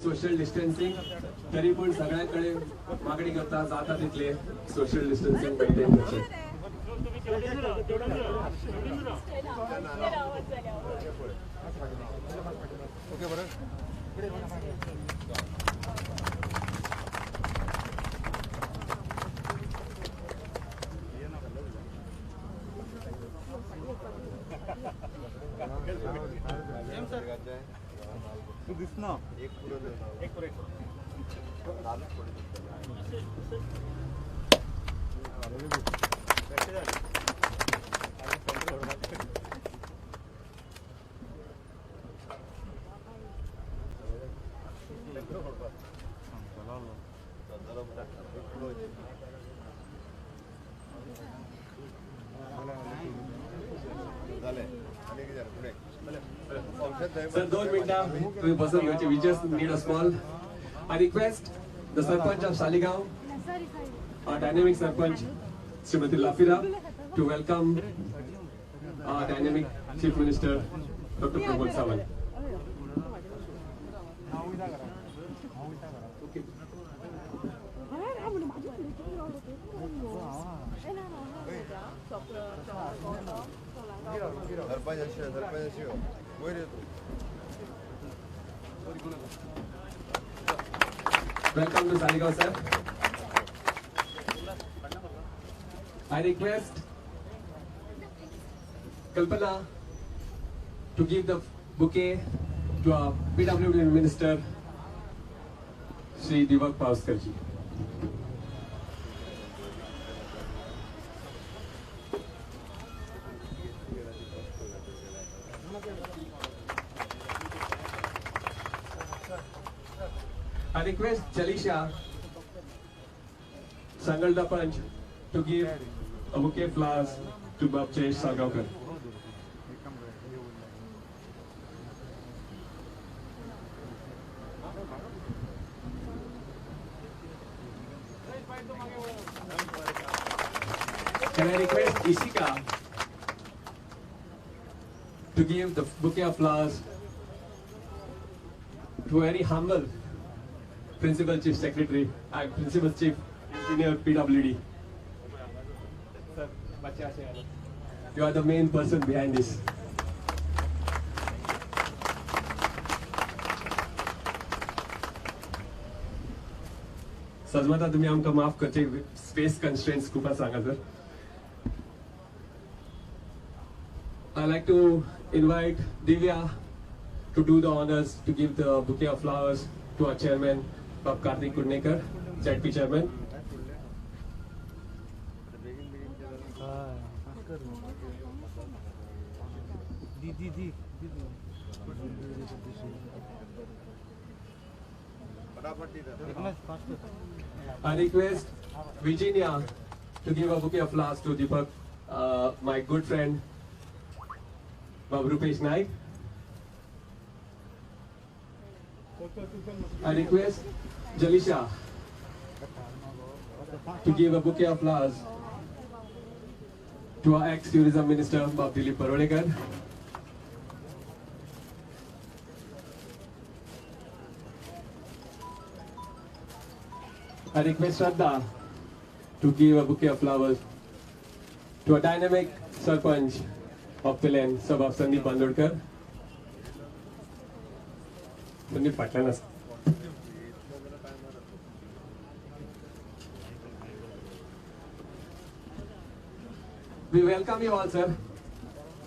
Social distancing तरी पण सगळ्यांकडे मागणी करता जाता तितले सोशल डिस्टन्सिंग मेंटेन करचे. ओके बरं. तू दिस ना एक पुरे Sir, 2 minutes. We just need a small. I request the Sarpanch of Saligaon, our dynamic Sarpanch, Srimati Lafira, to welcome our dynamic Chief Minister, Dr. Pramod Sawant. Welcome to Saligaon, sir. I request Kalpana to give the bouquet to our PWD Minister, Shri Divak Pauskar ji. I request Jalisha Sangalda Panch to give a bouquet of flowers to Babchesh Salgaonkar. Can I request Ishika to give the bouquet of flowers to a very humble Principal Chief Secretary and Principal Chief Engineer PWD. You are the main person behind this. Sajmata, तुम्ही आमका माफ करचे space constraints खूप सांगा sir. I like to invite Divya to do the honors to give the bouquet of flowers to our chairman, Bab Karthik Kudnekar, ZP chairman. I request Virginia to give a bouquet of flowers to Deepak, my good friend, Bab Rupesh Naik. I request Jalisha to give a bouquet of flowers to our ex-tourism minister, Bab Dilip Parolekar. I request Shraddha to give a bouquet of flowers to a dynamic Sarpanch of Pilen, Sabab Sandeep Bandodkar. Sandeep Patlanas. We welcome you all, sir,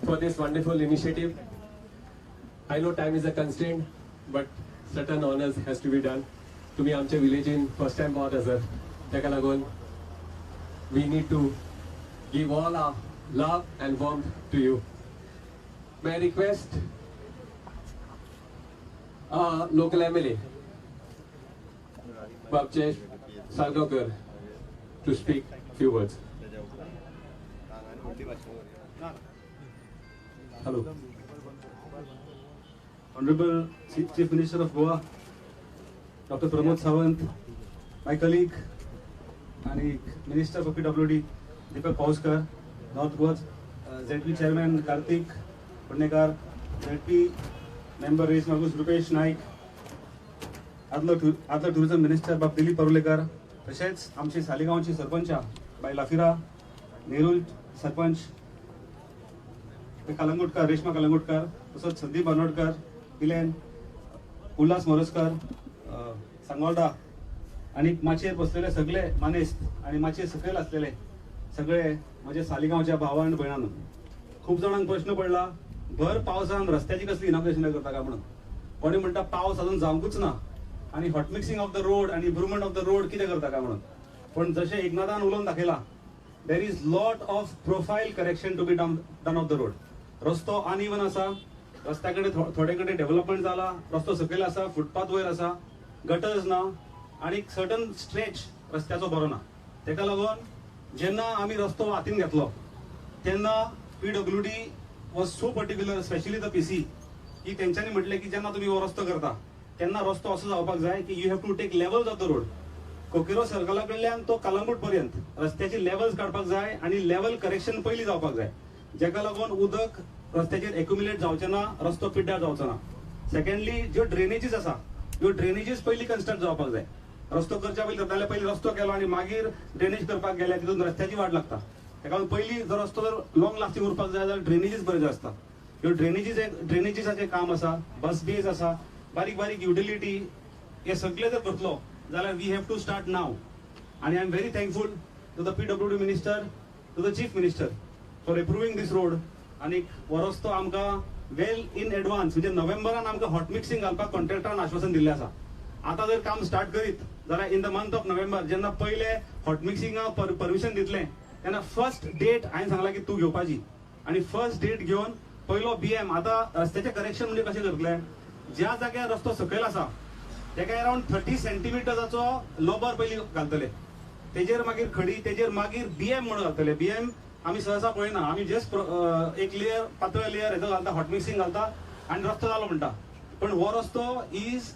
for this wonderful initiative. I know time is a constraint, but certain honors has to be done. तुम्ही आमच्या विलेजीन first time पावता sir, ताका लागून we need to give all our love and warmth to you. May I request local MLA Babchesh Salgaonkar to speak few words. Hello. Honorable Chief Minister of Goa, Dr. Pramod Sawant, my colleague and Minister for PWD, Deepak Pauskar, North Goa, ZP Chairman Karthik Kudnekar, ZP Member Race Magus Rupesh Naik, आदलो tourism minister बाब दिलीप परुलेकर, तशेंच आमची सालिगांवची sarpanch bye लाफिरा, Nerul sarpanch Calangutkar, Reshma Calangutkar, तसोच संदीप बानोडकर, पिलेन, उल्हास मोरजकर, सांगोलडा आणि माचयेर बसलेले सगळे मानेस्त आणि माचये सकयल असलेले सगळे माझे सालिगांवच्या भावा आणि भयणांनो, खूप जाणांक प्रश्न पडला भर पावसान रस्त्याची कसली इनॉग्रेशन करता का म्हणून. कोणी म्हणटा पावस अजून जावंकूच ना आणि hot mixing of the road आणि इम्प्रुवमेंट ऑफ द रोड कितें करता का म्हणून. पण जशें एकनाथान उलोवन दाखयला, there is lot of profile correction to be done of the road. रस्तो अनइवन आसा, रस्त्या कडेन थोडे कडेन डेव्हलपमेंट जाला, रस्तो सकयल आसा, फुटपाथ वयर आसा, गटर्स ना आणि सर्टन स्ट्रेच रस्त्याचो बरो ना. तेका लागून जेन्ना आमी रस्तो हातीन घेतलो तेन्ना PWD was so particular, specially the PC, की तेंच्यांनी म्हटलें की जेन्ना तुमी हो रस्तो करता तेन्ना रस्तो असो जावपाक जाय की you have to take levels of the road. कोकेरो सर्कला कडल्यान तो कलंगूट पर्यंत रस्त्याची लेवल्स काडपाक जाय आणि लेवल करेक्शन पयलीं जावपाक जाय, जेका लागून उदक रस्त्याचेर एक्युमुलेट जावचें ना, रस्तो पिड्ड्यार जावचो ना. सेकंडली ज्यो ड्रेनेजीस आसा ह्यो ड्रेनेजीस पयलीं कन्स्ट्रक्ट जावपाक जाय. रस्तो करच्या पयलीं रस्तो केलो आणि मागीर ड्रेनेज करपाक गेले तितून रस्त्याची वाट लागता. तेका लागून पयलीं जर रस्तो जर लॉंग लास्टिंग उरपाक जाय जाल्यार ड्रेनेजीस बरे आसता. ह्यो ड्रेनेजीसाचें काम आसा, बस बेज आसा, बारीक बारीक युटिलिटी, हे सगळे जर करतलो जाल्यार we have to start now. आणि I am very thankful to the PWD minister, to the chief minister for approving this road. आणि हो रस्तो आमकां वेल इन एडवान्स म्हणजे नोव्हेंबरान आमकां हॉट मिक्सिंग घालपाक कॉन्ट्रॅक्टरान आश्वासन दिल्लें आसा. आता जर काम स्टार्ट करीत जाल्यार in the month of November जेन्ना पयले हॉट मिक्सिंगाक परमिशन दितलें तेन्ना फर्स्ट डेट हांवें सांगला की तूं घेवपाची. आणि फर्स्ट डेट घेवन पयलो BM आता रस्त्याचें करेक्शन म्हणजे कशें करतले, ज्या जाग्यार रस्तो सकयल आसा तेका अरावंड 30 सेंटीमिटर्साचो लोबर पयलीं घालतले, तेजेर मागीर खडी, तेजेर मागीर BM म्हणून घालतले. BM आमी सहसा पळयना, आमी जस्ट एक लेयर पातळ लेयर हेजो घालता, हॉट मिक्सिंग घालता आणि रस्तो जालो म्हणटा. पण हो रस्तो is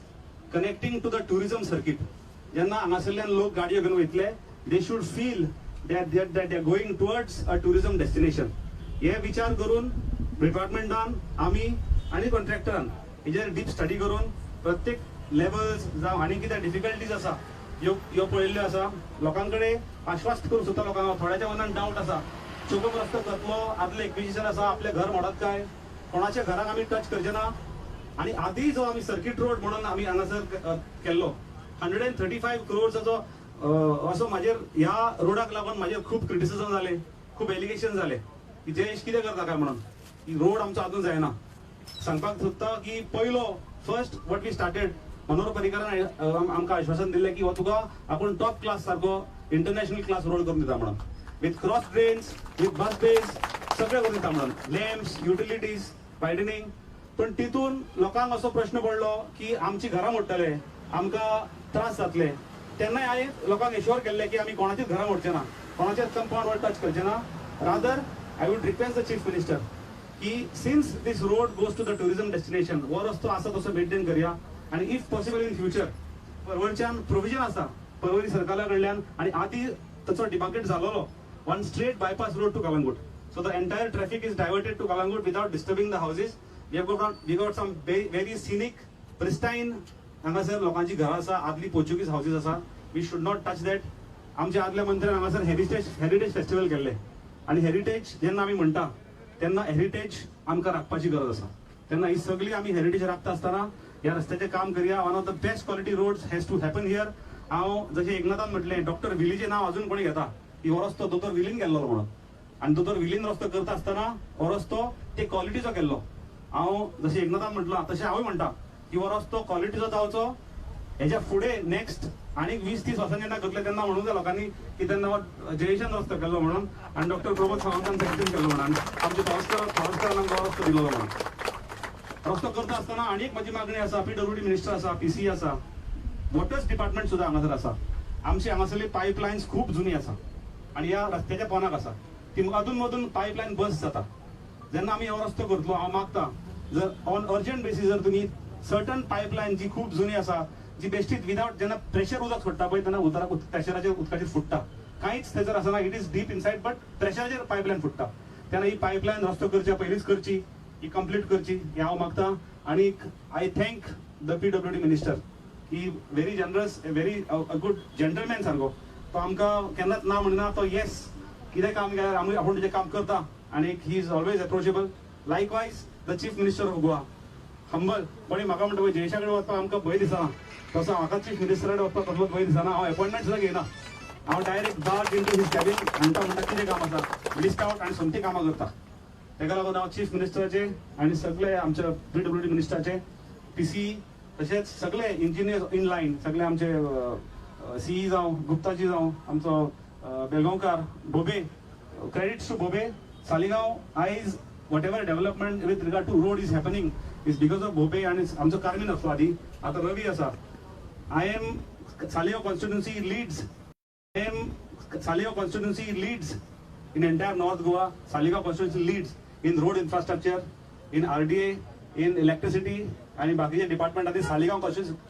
connecting to the tourism circuit. जेन्ना हांगासरल्यान लोक गाडयो घेवन वयतले they should feel that they are going towards a tourism destination. हे विचार करून डिपार्टमेंटान आमी आणि कॉन्ट्रॅक्टरान हेजेर डीप स्टडी करून प्रत्येक लेवल्स जावं आनी कितें डिफिकल्टीज आसा ह्यो पळयल्ल्यो आसा. लोकांकडे आश्वास्त करूंक सोदता लोकांक, थोड्याच्या मनान डावट आसा चोकप रस्तो करतलो, आदले एक्विजिशन आसा, आपले घर मोडत काय, कोणाच्या घराक आमी टच करचे ना. आणि आधी जो आमी सर्किट रोड म्हणून आमी हांगासर केल्लो 135 crores असो म्हाजेर ह्या रोडाक लागून म्हाजेर खूप क्रिटिसिजम जाले, खूप एलिगेशन जाले की जयेश कितें करता काय म्हणून, की रोड आमचो अजून जायना. सांगपाक सोदता की पयलो first what we started Manohar पर्रीकारान आमकां आश्वासन दिल्लें की हो तुका आपूण टॉप क्लास सारको इंटरनॅशनल क्लास रोड करून दिता म्हणून, with cross drains, with bus bays, सगळें करून दिता म्हणून, लॅम्प्स, युटिलिटीज, वायडनिंग. पण तितून लोकांक असो प्रश्न पडलो की आमची घरां मोडटले, आमकां त्रास जातले. तेन्ना हांवें लोकांक एश्योर केल्लें की आमी कोणाचीच घरां मोडचे ना, कोणाचेच कंपाउंड वॉल टच करचे ना. Rather I would request the chief minister की since this road goes to the tourism destination, हो रस्तो आसा तसो मेंटेन करया. आणि इफ पॉसिबल इन फ्युचर परवडच्यान प्रोविजन आसा परवरी सरकारा कडल्यान, आणि आदी ताचो डिमार्केट जालोलो one straight bypass road to Calangute, so the entire traffic is diverted to Calangute without disturbing the houses. We got some very scenic pristine हांगासर लोकांची घरां आसा, आदली पोर्चुगीज हाऊसेस आसा. We should not touch that. आमच्या आदल्या मंत्र्यान हांगासर हेरिटेज फेस्टिवल केल्ले, आणि हेरिटेज जेन्ना आमी म्हणटा तेन्ना हेरिटेज आमकां राखपाची गरज आसा. तेन्ना ही सगळी आमी हेरिटेज राखता आसतना ह्या रस्त्याचें काम करया. One of the best quality roads has to happen here. हांव जशें एकनाथान म्हटलें डॉक्टर विलीचें नांव अजून कोणी घेता, की हो रस्तो दोतोर विलीन केल्लो म्हणून, आणि दोतोर विलीन रस्तो करता आसतना हो रस्तो ते क्वॉलिटीचो केल्लो. हांव जशें एकनाथान म्हटलां तशें हांवूय म्हणटा की हो रस्तो क्वॉलिटीचो जावचो. हेच्या फुडें नेक्स्ट आनी 20-30 वर्सांनी जेन्ना करतले तेन्ना म्हणूंक जाय लोकांनी की तेन्ना हो जयेशान रस्तो केल्लो म्हणून, आनी डॉक्टर प्रमोद सावंतान सेक्शन केल्लो म्हणून, आनी आमचे पावसकारान आमकां हो रस्तो दिलो म्हणून. रस्तो करता आसतना आनी एक म्हाजी मागणी आसा, PWD मिनिस्टर आसा, PC आसा, वॉटर्स डिपार्टमेंट सुद्दां हांगासर आसा. आमची हांगासरली पायपलायन्स खूप जुनी आसा आणि ह्या रस्त्याच्या पोंदाक आसा. ती अधून मधून पायपलायन बस जाता. जेन्ना आमी हो रस्तो करतलो हांव मागता जर ऑन अर्जंट बेसीस जर तुमी सर्टन पायपलायन जी खूप जुनी आसा, जी बेश्टीत विदाउट जेन्ना प्रेशर उदक सोडटा पळय तेन्ना प्रेशराचेर उदकाचेर फुटता, कांयच थंयसर आसना, it is deep inside, but प्रेशराचेर पायपलायन फुटता. तेन्ना ही पायपलायन रस्तो करच्या पयलींच करची, ही कंप्लीट करची हे हांव मागता. आणि I thank the PWD minister he very generous, very a good gentleman सारको. तो आमकां केन्नाच ना म्हणना, तो येस कितें काम केल्यार आमी आपूण तेजें काम करता. आनी he is always approachable. Likewise the chief minister of Goa, humble. कोणी म्हाका म्हणटा पळय जयेशा कडेन वचपाक आमकां भंय दिसना, तसो म्हाका चीफ मिनिस्टरा कडेन वचपाक कसलोच भंय दिसना. हांव अपॉइंटमेंट सुद्दां घेयना. हांव direct barge into his cabin आनी तो म्हणटा कितें काम आसा, लिस्ट आउट आनी सोमती कामां करता. ताका लागून हांव चीफ मिनिस्टराचे आनी सगळे आमच्या PWD मिनिस्टराचे, PC तशेंच सगळे इंजिनियर्स इन लायन, सगळे आमचे CE जावं, गुप्ताजी जावं, आमचो बेळगांवकार बोबे, क्रेडिट्स टू बोबे. सालिगांव आयज whatever development with regard to road is happening is because of बोबे. आनी आमचो कार्मीन आसलो आदी, आतां रवी आसा. I am Saligao constituency leads. Saligao constituency leads in entire North Goa. Saligao constituency leads in road infrastructure, in RDA, in electricity आणि बाकीचे department आधी सालिगांव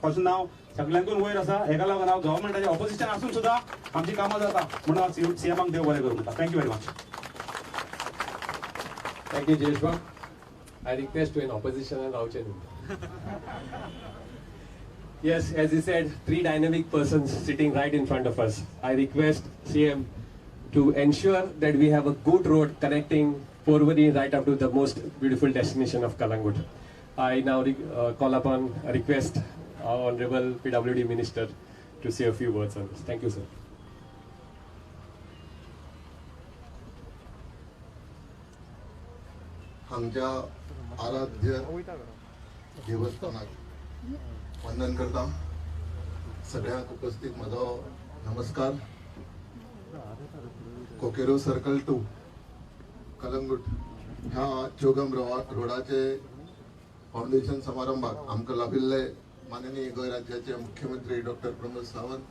पासून नाव सगळ्यांकून वयर आसा. हेका लागून हांव गव्हर्मेंटाचे ऑपोजिशन आसून सुद्धा आमची कामां जाता म्हणून हांव CMाक देव बरें करूं म्हणटा. Thank you very much. Thank you, Jeshwa. I request to an opposition and Rauchen. Yes, as he said, three dynamic persons sitting right in front of us. I request CM to ensure that we have a good road connecting Porvorim right up to the most beautiful destination of Kalangut. I now call upon a request our Honorable PWD Minister to say a few words on this. Thank you, sir. आमच्या आराध्य देवस्थानाक वंदन करता. सगळ्यांक उपस्थित म्हजो नमस्कार. Coqueiro circle to Calangute ह्या चोगम रोडाचे foundation समारंभाक आमकां लाभिल्ले माननीय गोंय राज्याचे मुख्यमंत्री डॉक्टर प्रमोद सावंत,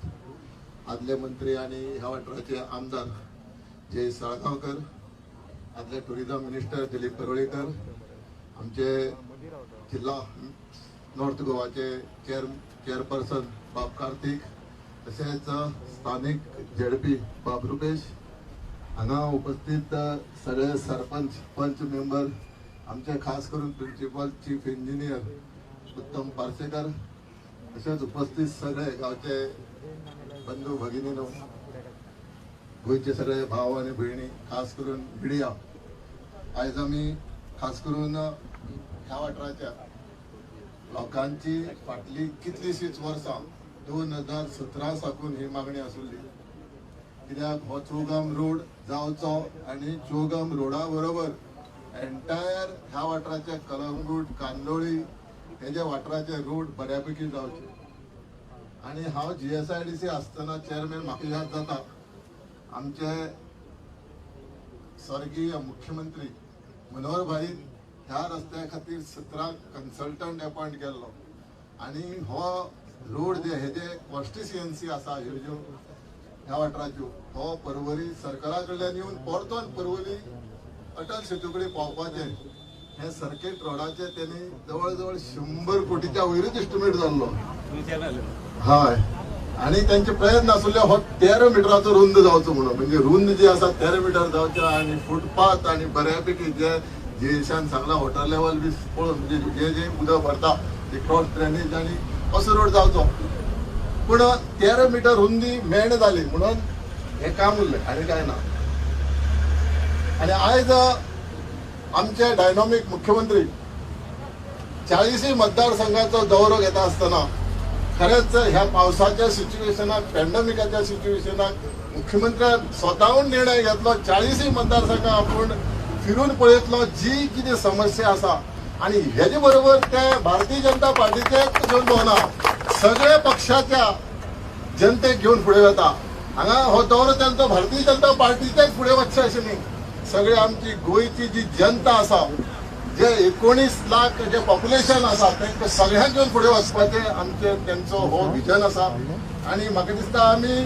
आदले मंत्री आनी ह्या वाठाराचे आमदार जय साळगांवकर, आदले टुरिझम मिनिस्टर दिलीप परवळीकर, आमचे जिल्हा नॉर्थ गोवाचे चेअरपर्सन बाब कार्तिक, तसेच स्थानिक ZP बाब रुपेश, हांगा उपस्थित सगळे सरपंच, पंच मेंबर, आमचे खास करून प्रिन्सिपल चीफ इंजिनियर उत्तम पार्सेकर, तसेच उपस्थित सगळे गावचे बंधू भगिनीनो, गोयचे सगळे भाव आणि भयणी, खास करून मिडिया. आयज आमी खास करून ह्या वाठाराच्या लोकांची फाटली कितलीशीच वर्सां 2017 साकून ही मागणी आसुल्ली. कित्याक हो चौगाम रोड जावचो आनी चौगाम रोडा बरोबर एंटायर ह्या वाठाराचे कलंगूट, कांदोळी हे जे वाठाराचे रोड बऱ्यापैकी जावचे. आनी हांव GSIDC आसतना चेअरमॅन म्हाका याद जाता, आमचे स्वर्गीय मुख्यमंत्री मनोहर भाई ह्या रस्त्या खातीर 17 कन्सल्टंट अपॉइंट केल्लो. आनी हो रोड जे हेजे कॉन्स्टिट्युएन्सी आसा ह्यो ज्यो ह्या वाठाराच्यो, हो पर्वरी सर्कला कडल्यान येवन परतोन पर्वरी अटल सेतू कडेन पावपाचें हे सर्किट रोडाचे त्यांनी जवळ जवळ 100 कोटीच्या वयरूच एस्टिमेट जाल्लो. हय, आणि त्यांचे प्रयत्न आसले हो 13 मिटराचो रुंद जावचो म्हणून. म्हणजे रुंद जे आसा 13 मिटर जावचे आणि फुटपाथ आणि बऱ्यापैकी जे जेशान सांगला वॉटर लेवल बी पळोवन म्हणजे जे उदक भरता ते क्रॉस ड्रेनेज आणि असो रोड जावचो. पूण 13 मिटर रुंदी मेळना जाली म्हणून हे काम उरलें आनी काय ना. आणि आयज आमचे डायनॉमिक मुख्यमंत्री 40 मतदारसंघाचो दौरो घेता आसतना खरेंच ह्या पावसाच्या सिच्युएशनाक, पॅन्डेमिकाच्या सिच्युएशनाक मुख्यमंत्र्यान स्वताहून निर्णय घेतलो. 40 मतदारसंघ आपूण फिरून पळयतलो जी कितें समस्या आसा. आणि हेजे बरोबर ते भारतीय जनता पार्टीचेच घेवन भोवना, सगळे पक्षाच्या जनतेक घेवन फुडें वता. हांगा हो दौरो तेंचो भारतीय जनता पार्टीचेच फुडें वचचें अशें न्ही, सगळे आमची गोंयची जी जनता आसा, जे 19 लाख जे पॉप्युलेशन आसा तांकां सगळ्यांक घेवन फुडें वचपाचें आमचे तेंचो हो विजन आसा. आनी म्हाका दिसता आमी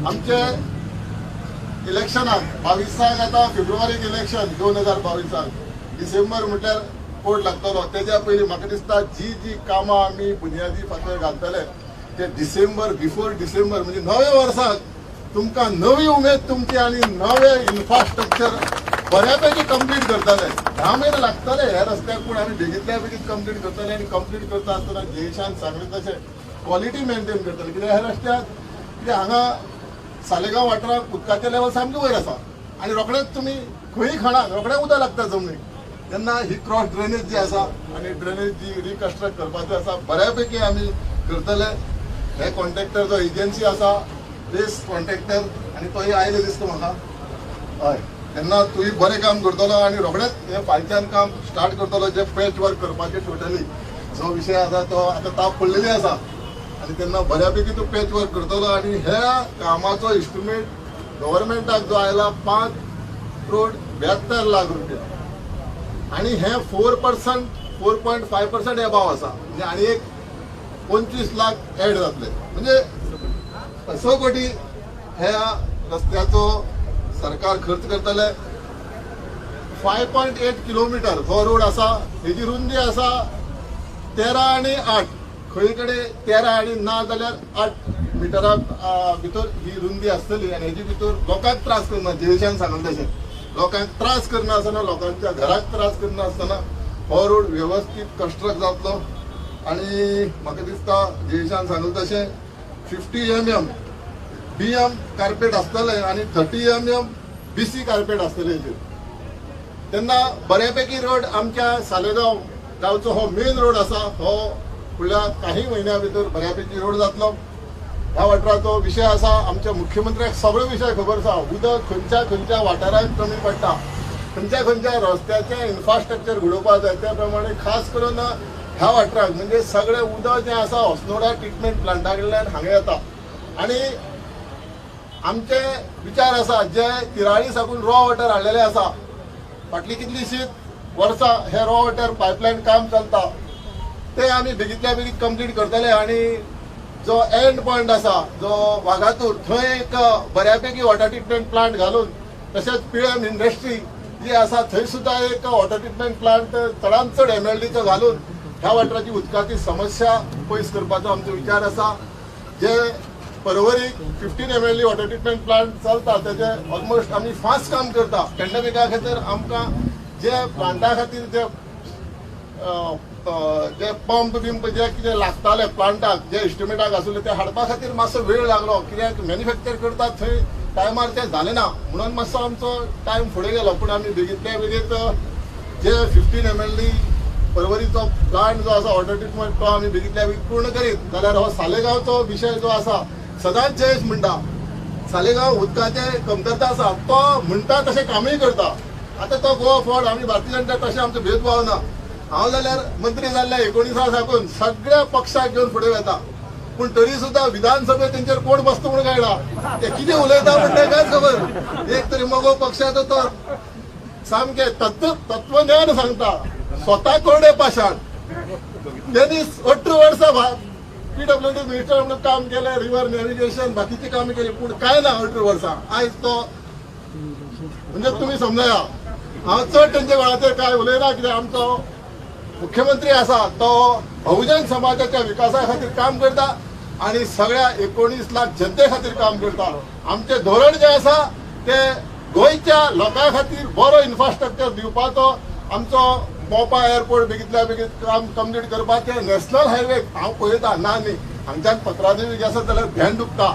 आमचे इलेक्शनाक 22 येता फेब्रुवारीक इलेक्शन 2022 डिसेंबर म्हटल्यार पोट लागतलो. तेज्या पयलीं म्हाका दिसता जी कामां आमी बुनयादी फातर घालतले ते डिसेंबर, बिफोर डिसेंबर म्हणजे नव्या वर्साक तुमकां नवी उमेद तुमची आनी नवे इन्फ्रास्ट्रक्चर बऱ्यापैकी कंप्लीट करतले. 10 महिने लागतले ह्या रस्त्याक, पूण आमी बेगींतल्या बेगीन कंप्लीट करतले. आनी कंप्लीट करता आसतना जयेशान सांगलें तशें क्वॉलिटी मेंटेन करतले कित्याक ह्या रस्त्याक कित्याक हांगा सालेगांव वाठाराक उदकाचें लेवल सामकें वयर आसा आनी रोखडेंच तुमी खंयी खणात रोखडें उदक लागता जमनीक तेन्ना ही क्रॉस ड्रेनेज जी आसा आनी ड्रेनेज जी रिकन्स्ट्रक्ट करपाची आसा बऱ्यापैकी आमी करतले हे कॉन्ट्रॅक्टर जो एजन्सी आसा बेस कॉन्ट्रॅक्टर आनी तोय आयले दिसता म्हाका हय तेन्ना तुवें बरें काम करतलो आनी रोखडेंच हे फायच्यान काम स्टार्ट करतलो जे पॅच वर्क करपाचें टोटली जो विशय आसा तो आतां ताप पडलेली आसा आनी तेन्ना बऱ्यापैकी तूं पॅच वर्क करतलो आनी ह्या कामाचो इस्टिमेट गव्हर्मेंटाक जो आयला 5,72 लाख रुपया आणि हे 4% 4.5% एबाव आसा म्हणजे आणि एक 25 लाख ऍड जातले म्हणजे 6 कोटी ह्या रस्त्याचो सरकार खर्च करतले 5.8 किलोमीटर हो रोड आसा हेची रुंदी आसा 13 आणि 8 खंय कडेन 13 आणि ना जाल्यार 8 मिटरा भितर ही रुंदी आसतली आणि हेची भितर लोकांक त्रास करना जयशान सांगले तशें लोकांक त्रास करना आसतना लोकांच्या घराक त्रास करना आसतना हो रोड व्यवस्थित कन्स्ट्रक्ट जातलो आणि म्हाका दिसता जयशान सांगले तशें 50 mm BM कार्पेट आसतलें आणि 30 mm BC कार्पेट आसतलें हेचेर तेन्ना बऱ्यापैकी रोड आमच्या सालेगांव गांवचो हो मेन रोड आसा हो फुडल्या काही महिन्या भितर बऱ्यापैकी रोड जातलो ह्या वाठाराचो विषय आसा आमच्या मुख्यमंत्र्याक सगळे विषय खबर आसा उदक खंयच्या वाठारांत कमी पडटा खंयच्या रस्त्याचें इन्फ्रास्ट्रक्चर घडोवपाक जाय त्या प्रमाणे खास करून ह्या वाठाराक म्हणजे सगळें उदक जें आसा हॉस्नोडा ट्रिटमेंट प्लांटा कडल्यान हांगा येता आनी आमचे विचार आसा जे तिराळी साकून रॉ वॉटर हाडलेले आसा फाटली कितलीशींच वर्सां हे रॉ वॉटर पायपलायन काम चलता ते आमी बेगींतल्या बेगीन कंप्लीट करतले आनी जो एंड पॉइंट आसा जो वागातूर थंय एक बऱ्यापैकी वॉटर ट्रिटमेंट प्लांट घालून तशेंच पीएम इंडस्ट्री जी आसा थंय सुद्धा एक वॉटर ट्रिटमेंट प्लांट चडांत चड MLDचो घालून ह्या वाठाराची उदकाची समस्या पयस करपाचो आमचो विचार आसा जे परवरीक 15 MLD वॉटर ट्रिटमेंट प्लांट चलता तेजे ऑलमोस्ट आमी फास्ट काम करता पॅन्डेमिका खातीर आमकां जे प्लांटा खातीर जे पंप बिंप जे कितें लागताले प्लांटाक जे इस्टिमेटाक आसले ते हाडपा खातीर मातसो वेळ लागलो कित्याक मॅन्युफॅक्चर करता थंय टायमार ते जालें ना म्हणून मातसो आमचो टायम फुडें गेलो पूण आमी बेगींतल्या बेगीन जे 15 MLD परवरीचो प्लांट जो आसा वॉटर ट्रिटमेंट तो आमी बेगींतल्या बेगीन पूर्ण करीत जाल्यार हो सालेगांवचो विशय जो आसा सदांच जयेश म्हणटा सालेगांव उदकाचे कमतरता आसा तो म्हणटा तशें कामूय करता आतां तो गोवा फॉर्ड आमी भारतीय जनता तशें आमचो भेदभाव ना हांव जाल्यार मंत्री जाल्ल्या 19 साकून सगळ्या पक्षाक घेवन फुडें वता पूण तरी सुद्धा विधानसभेत तेंचेर कोण बसता म्हणून कळना ते कितें उलयता म्हणटा काय खबर एक तरी मगो पक्षाचो तो सामकें तत्वज्ञान सांगता स्वता कोरडे पाशाण त्यांनी 18 वर्सां PWD मिनिस्टर म्हणून काम केलें रिव्हर नॅव्हिगेशन बाकीची कामां केली पूण काय ना 18 वर्सां आयज तो म्हणजे तुम्ही समजया हांव चड तेंच्या वेळाचेर काय उलयना कित्याक आमचो मुख्यमंत्री आसा तो बहुजन समाजाच्या विकासा खातीर काम करता आणि सगळ्या 19 लाख जनते खातीर काम करता आमचे धोरण जे आसा ते गोंयच्या लोकां खातीर बरो इन्फ्रास्ट्रक्चर दिवपाचो आमचो मोपा एअरपोर्ट बेगींतल्या बेगीन काम कंप्लीट करपाचें नॅशनल हायवे हांव पळयता ना न्ही हांगच्यान पत्रादेवी गेले आसत जाल्यार ध्यान दुखता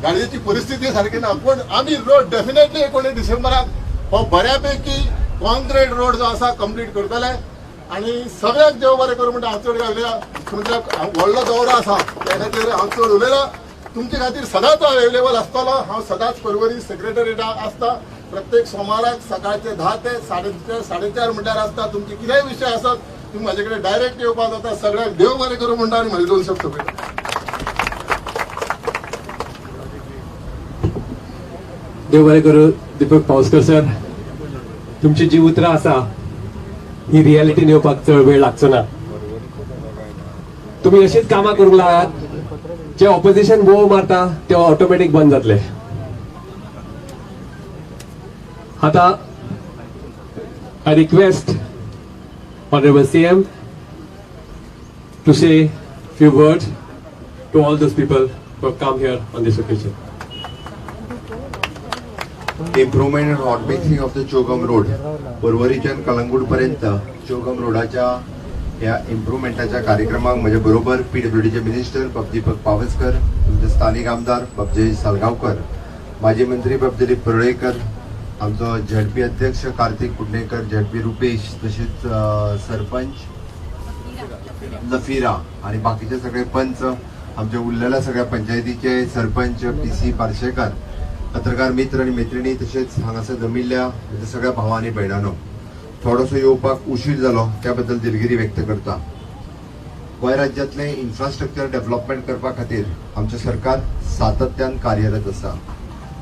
गाडयेची परिस्थिती सारकी ना पूण आमी रोड डेफिनेटली 19 डिसेंबराक हो बऱ्यापैकी कॉन्क्रीट रोड जो आसा कंप्लीट करतले आणि सगळ्याक देव बरें करूं म्हणटा हांव चड उलयला मुख्यमंत्र्याक व्हडलो दौरो आसा त्या खातीर हांव चड उलयला तुमचे खातीर सदांच अवेलेबल आसतलो हांव सदांच परवरी सेक्रेटरीएटाक आसता प्रत्येक सोमाराक सकाळचे 10 ते 4:30 म्हणल्यार आसता तुमचे कितेंय विशय आसत तुम्ही म्हाजे कडेन डायरेक्ट येवपाक जाता सगळ्याक देव बरें करूं म्हणटा आनी म्हाजे 2 शब्द पळयता देव बरें करूं दीपक पावसकर सर तुमची जी उतरां आसा ही रियालिटीन येवपाक चड वेळ लागचो ना तुम्ही अशीच कामां करूंक लागत जे ऑपोजिशन बोव मारता ते ऑटोमॅटिक बंद जातले आता I request honourable CM to say few words to all those people who have come here on this occasion. Improvement and hot mixing of the Chogam Road. परवरीच्यान कलंगूट पर्यंत चोगम रोडाच्या या इम्प्रुव्हमेंटाच्या कार्यक्रमाक म्हजे बरोबर PWDचे मिनिस्टर बाब दीपक पावसकर, तुमचे स्थानिक आमदार बाब जयेश सालगांवकर, माजी मंत्री बाब दिलीप परळेकर, आमचो झेडपी अध्यक्ष कार्तिक कुडणेकर, झेडपी रुपेश, तसेच सरपंच जफिरा आणि बाकीचे सगळे पंच, आमचे उरलेल्या सगळ्या पंचायतीचे सरपंच, PC पार्शेकार, पत्रकार मित्र आणि मैत्रिणी, तसेच हांगासर जमिल्ल्या म्हणजे सगळ्या भावां आणि भयणांनो, थोडोसो येवपाक उशीर जालो त्या बद्दल दिलगिरी व्यक्त करता. गोंय राज्यांतले इन्फ्रास्ट्रक्चर डेव्हलपमेंट करपा खातीर आमचें सरकार सातत्यान कार्यरत आसा.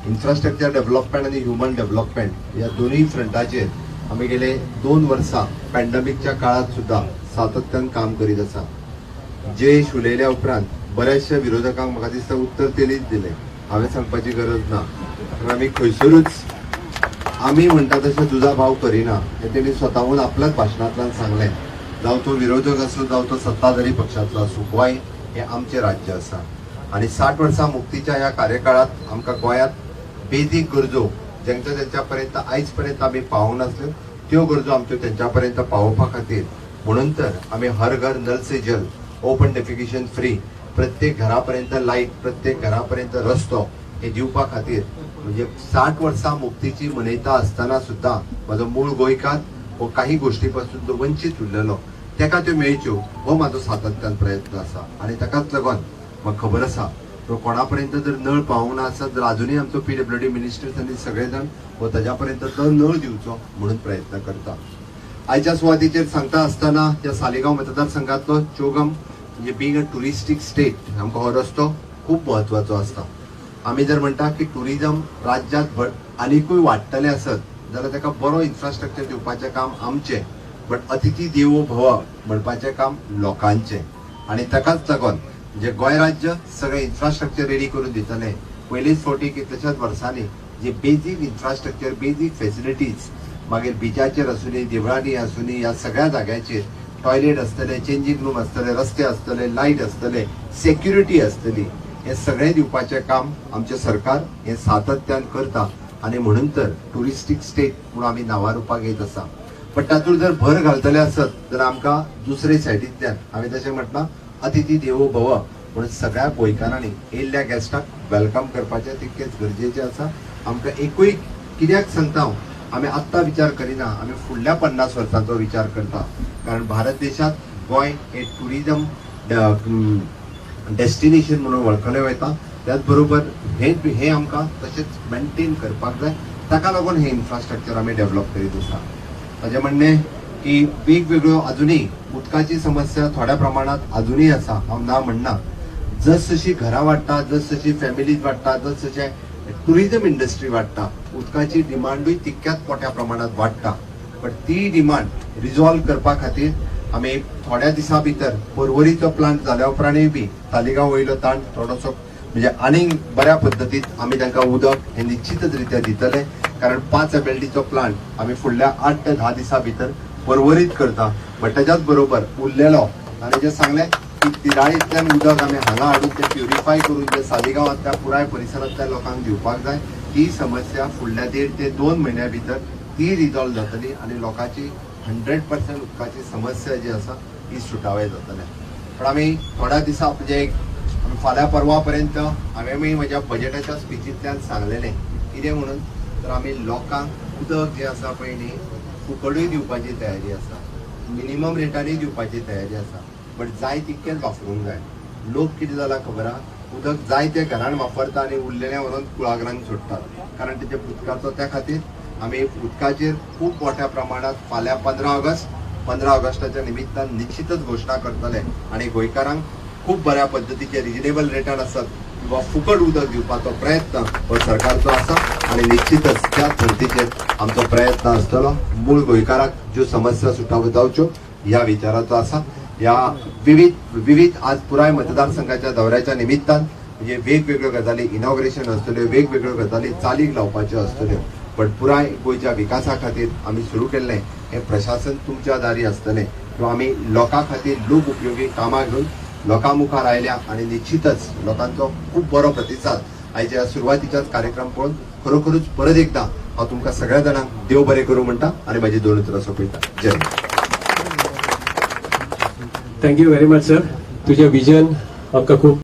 इन्फ्रास्ट्रक्चर डेव्हलपमेंट आणि ह्युमन डेव्हलपमेंट या दोन्ही फ्रंटाचेर आमी गेले 2 वर्सां पॅन्डेमिकच्या काळात सुद्धा सातत्यान काम करीत आसा. जयेश उलयल्या उपरांत बऱ्याचशा विरोधकांक म्हाका दिसता उत्तर तेणीच दिलें, हांवें सांगपाची गरज ना. आमी खंयसरूच आमी म्हणटा तशें तुझा भाव करिना हें तेणी स्वताहून आपल्याच भाशणांतल्यान सांगलें. जावं तो विरोधक आसूं जावं तो सत्ताधारी पक्षांतलो आसूं, गोंय हें आमचें राज्य आसा आनी 60 वर्सां मुक्तीच्या ह्या कार्यकाळात आमकां गोंयांत बेजीक गरजो जेंच्या पर्यंत आयज पर्यंत आमी पावूंक नासल्यो त्यो गरजो आमच्यो तेंच्या पर्यंत पावोवपा खातीर म्हणून तर आमी हर घर नल से जल, ओपन डेफिकेशन फ्री, प्रत्येक घरापर्यंत लाईट, प्रत्येक घरापर्यंत रस्तो हे दिवपा खातीर म्हणजे 60 वर्सां मुक्तीची मनयता आसतना सुद्धा म्हजो मूळ गोंयकार हो काही गोष्टीपासून जो वंचित उरलेलो तेका त्यो मेळच्यो हो म्हाजो सातत्यान प्रयत्न आसा. आनी ताकाच लागून म्हाका खबर आसा तो कोणापर्यंत जर नळ पावूंक ना आसत जर अजूनही आमचो PWD मिनिस्टर्स आनी सगळे जाण हो ताच्या पर्यंत तो नळ दिवचो म्हणून प्रयत्न करता. आयच्या सुवातेचेर सांगता आसतना त्या सालिगांव मतदारसंघातलो चोगम म्हणजे बीइंग अ टुरिस्टीक स्टेट आमकां हो रस्तो खूब म्हत्वाचो आसता. आमी जर म्हणटा की टुरिजम राज्यांत आनीकूय वाडटलें आसत जाल्यार ताका बरो इन्फ्रास्ट्रक्चर दिवपाचें काम आमचें, बट अतिथी देवो भव म्हणपाचें काम लोकांचें. आनी ताकाच लागून जे गोंय राज्य सगळें इन्फ्रास्ट्रक्चर रेडी करून दितलें. पयलींच फावटी कितल्याशाच वर्सांनी जे बेजीक इन्फ्रास्ट्रक्चर, बेजीक फेसिलिटीज मागीर बिचाचेर आसूनी, देवळांनी आसूनी, ह्या सगळ्या जाग्याचेर टॉयलेट आसतले, चेंजिंग रूम आसतले, रस्ते आसतले, लायट आसतले, सेक्युरिटी आसतली, हे सगळें दिवपाचें काम आमचें सरकार हे सातत्यान करता. आनी म्हणून तर टुरिस्टीक स्टेट म्हणून आमी नांवां रुपाक येत आसा. बट तातूंत जर भर घालतले आसत जाल्यार आमकां दुसरे सायडींतल्यान हांवें तशें म्हटलां अतिथी देवो भव म्हणून सगळ्या गोंयकारांनी येयल्ल्या गॅस्टाक वेलकम करपाचें तितकेंच गरजेचें आसा. आमकां एकूय कित्याक सांगता हांव, आमी आत्तां विचार करिना, आमी फुडल्या 50 वर्सांचो विचार करता. कारण भारत देशांत गोंय हे टुरिजम डेस्टिनेशन म्हणून वळखलें वता. त्याच बरोबर हे आमकां तशेंच मेंटेन करपाक जाय. ताका लागून हे इन्फ्रास्ट्रक्चर आमी डेव्हलप करीत आसा. ताजें म्हणणें की वेगवेगळ्यो अजुनूय उदकाची समस्या थोड्या प्रमाणात अजुनूय आसा, हांव ना म्हणना. जसजशी घरां वाडटा, जसजशी फॅमिलीज वाडटा, जसजशें टुरिजम इंडस्ट्री वाडटा, उदकाची डिमांडूय तितक्याच मोठ्या प्रमाणात वाडटा. बट ती डिमांड रिजॉल्व करपा खातीर आमी थोड्या दिसां भितर पर्वरीचो प्लांट जाल्या उपरांतूय बी तालिगांव वयलो ताण थोडोसो म्हणजे आनीक बऱ्या पद्दतीन आमी तांकां उदक हे निश्चितच रित्या दितले. कारण 5 MLDचो प्लांट आमी फुडल्या 8 ते 10 दिसां भितर पर्वरीत करता. बट ताच्याच बरोबर उरलेलो आनी जे सांगलें की तिराळींतल्यान उदक आमी हांगा हाडून ते प्युरिफाय करून जे सालिगांवांतल्या पुराय परिसरांतल्या लोकांक दिवपाक जाय, ती समस्या फुडल्या 1.5 ते 2 म्हयन्या भितर ती रिजॉल्व जातली आनी लोकांची 100% उदकाची समस्या जी आसा ती सुटावे जातले. पण आमी थोड्या दिसां म्हणजे फाल्यां परवा पर्यंत हांवें म्हज्या बजेटाच्या स्पिचींतल्यान सांगलेलें कितें म्हणून तर आमी लोकांक उदक जें आसा पळय न्ही फुकटूय दिवपाची तयारी आसा, मिनिमम रेटानूय दिवपाची तयारी आसा. बट जाय तितकेंच वापरूंक जाय. लोक कितें जाला खबर आहा, उदक जाय ते घरान वापरता आनी उरलेलें व्हरून कुळागरांक सोडटात. कारण तेच्या उदकाचो त्या खातीर आमी उदकाचेर खूब मोठ्या प्रमाणात फाल्यां 15 ऑगस्टाच्या निमित्तान निश्चितच घोशणा करतले आनी गोंयकारांक खूब बऱ्या पद्दतीचे रिजनेबल रेटान आसत किंवा फुकट उदक दिवपाचो प्रयत्न हो सरकारचो आसा. आनी निश्चितच त्या धर्तीचेर आमचो प्रयत्न आसतलो. मूळ गोंयकाराक ज्यो समस्या सुटाव जावच्यो ह्या विचाराचो आसा. ह्या विविध आज पुराय मतदारसंघाच्या दौऱ्याच्या निमित्तान म्हणजे वेगवेगळ्यो गजाली इनॉग्रेशन आसतल्यो, वेगवेगळ्यो गजाली चालीक लावपाच्यो आसतल्यो. बट पुराय गोंयच्या विकासा खातीर आमी सुरू केल्लें हें प्रशासन तुमच्या दारी आसतलें किंवा आमी लोकां खातीर लोक उपयोगी कामां घेवन लोकां मुखार आयल्या आनी निश्चितच लोकांचो खूब बरो प्रतिसाद आयच्या सुरवातीच्याच कार्यक्रम पळोवन खरोखरूच परत एकदां हांव तुमकां सगळ्या जाणांक देव बरें करूं म्हणटा आनी म्हाजी 2 उतरां सोंपयता. जय हिंद. Thank you very much sir. तुझे विजन आमकां खूप